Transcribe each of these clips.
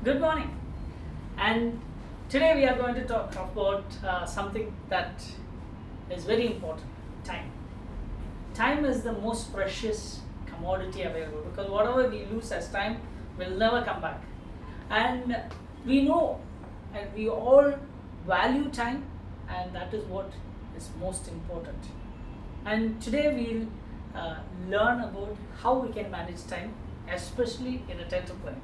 Good morning. And today we are going to talk about something that is very important: time. Time is the most precious commodity available because whatever we lose as time will never come back. And we know and we all value time, and that is what is most important. And today we'll learn about how we can manage time, especially in a dental clinic.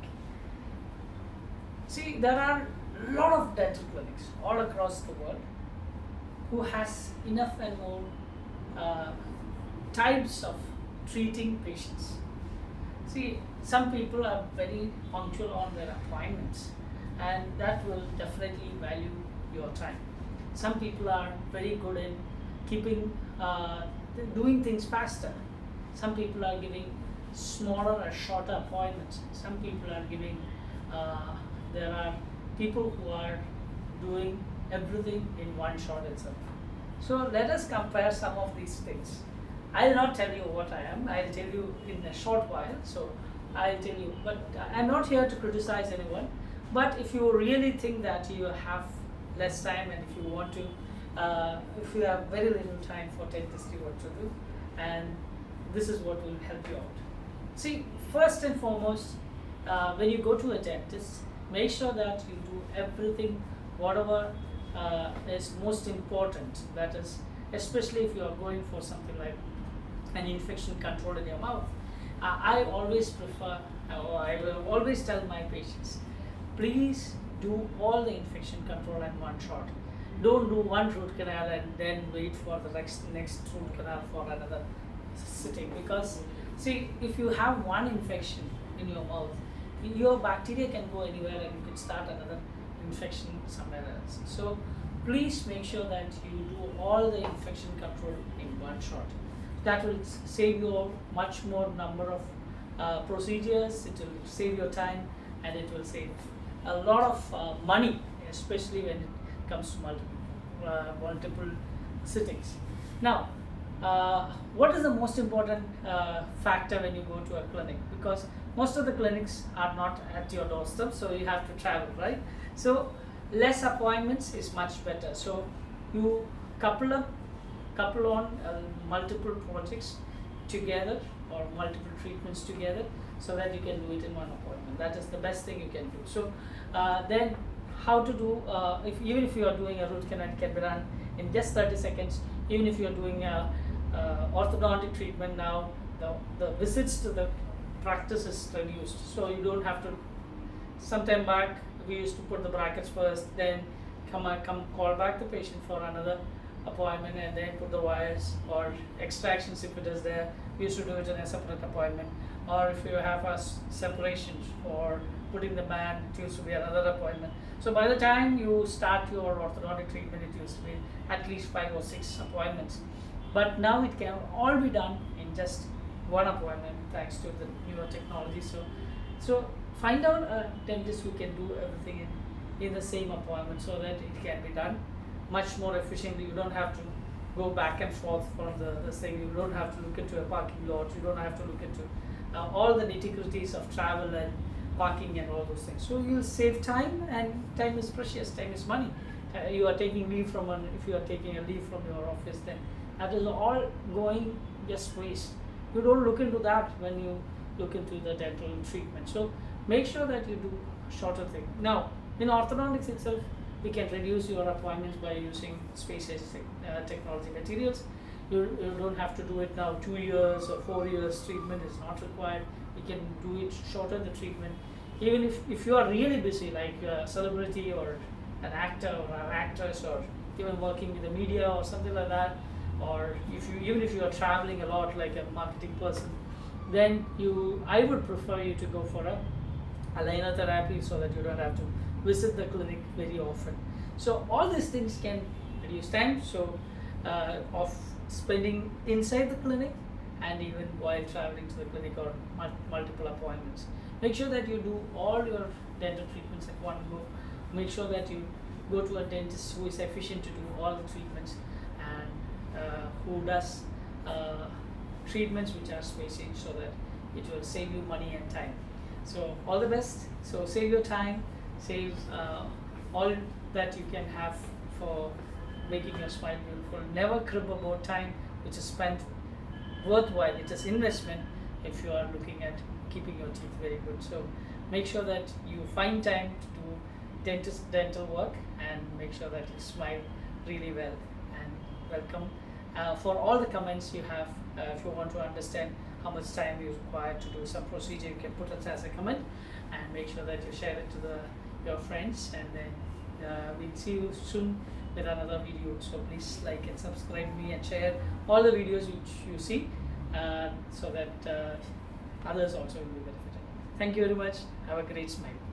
See, there are a lot of dental clinics all across the world who has enough and more uh, types of treating patients. See, some people are very punctual on their appointments, and that will definitely value your time. Some people are very good in keeping doing things faster. Some people are giving smaller or shorter appointments. Some people are giving uh, there are people who are doing everything in one shot itself. So let us compare some of these things. I'll not tell you what I am, I'll tell you in a short while. So I'll tell you, but I'm not here to criticize anyone. But if you really think that you have less time, and if you want to, if you have very little time for dentistry, what to do, and this is what will help you out. See, first and foremost, when you go to a dentist, make sure that you do everything, whatever is most important. That is, especially if you are going for something like an infection control in your mouth. I always prefer, or I will always tell my patients, please do all the infection control in one shot. Don't do one root canal and then wait for the next root canal for another sitting. Because see, if you have one infection in your mouth, your bacteria can go anywhere and you can start another infection somewhere else. So please make sure that you do all the infection control in one shot. That will save you much more number of procedures. It will save your time, and it will save a lot of money, especially when it comes to multiple sittings. Now, what is the most important factor when you go to a clinic? Because most of the clinics are not at your doorstep, so you have to travel, right? So less appointments is much better. So you couple on multiple projects together, or multiple treatments together, so that you can do it in one appointment. That is the best thing you can do. So then how to do, even if you are doing a root canal, it can be done in just 30 seconds. Even if you are doing a orthodontic treatment now, the visits to the practice is reduced, so you don't have to. Sometime back we used to put the brackets first, then come call back the patient for another appointment, and then put the wires or extractions if it is there. We used to do it in a separate appointment. Or if you have a separation for putting the band, it used to be another appointment. So by the time you start your orthodontic treatment, it used to be at least 5 or 6 appointments. But now it can all be done in just one appointment, thanks to the newer technology. So find out a dentist who can do everything in the same appointment, so that it can be done much more efficiently. You don't have to go back and forth from the thing. You don't have to look into a parking lot. You don't have to look into all the nitty-gritties of travel and parking and all those things. So you'll save time, and time is precious. Time is money. You are taking leave if you are taking a leave from your office, then that is all going just waste. You don't look into that when you look into the dental treatment. So make sure that you do shorter thing. Now, in orthodontics itself, we can reduce your appointments by using space-age technology materials. You don't have to do it now 2 years or 4 years. Treatment is not required. You can do it shorter, the treatment. Even if you are really busy, like a celebrity or an actor or an actress, or even working with the media or something like that, or even if you are traveling a lot, like a marketing person, then I would prefer you to go for a aligner therapy, so that you don't have to visit the clinic very often. So all these things can reduce time of spending inside the clinic, and even while traveling to the clinic, or multiple appointments. Make sure that you do all your dental treatments at one go. Make sure that you go to a dentist who is efficient to do all the treatments, and who does treatments which are space age, so that it will save you money and time. So all the best. So save your time, save all that you can have for making your smile beautiful. Never crib about time which is spent worthwhile. It is investment if you are looking at keeping your teeth very good. So make sure that you find time to do dental work, and make sure that you smile really well. And welcome for all the comments you have. If you want to understand how much time you require to do some procedure, you can put it as a comment, and make sure that you share it to your friends. And then we'll see you soon with another video. So please like and subscribe me and share all the videos which you see, so that others also will be benefited. Thank you very much. Have a great smile.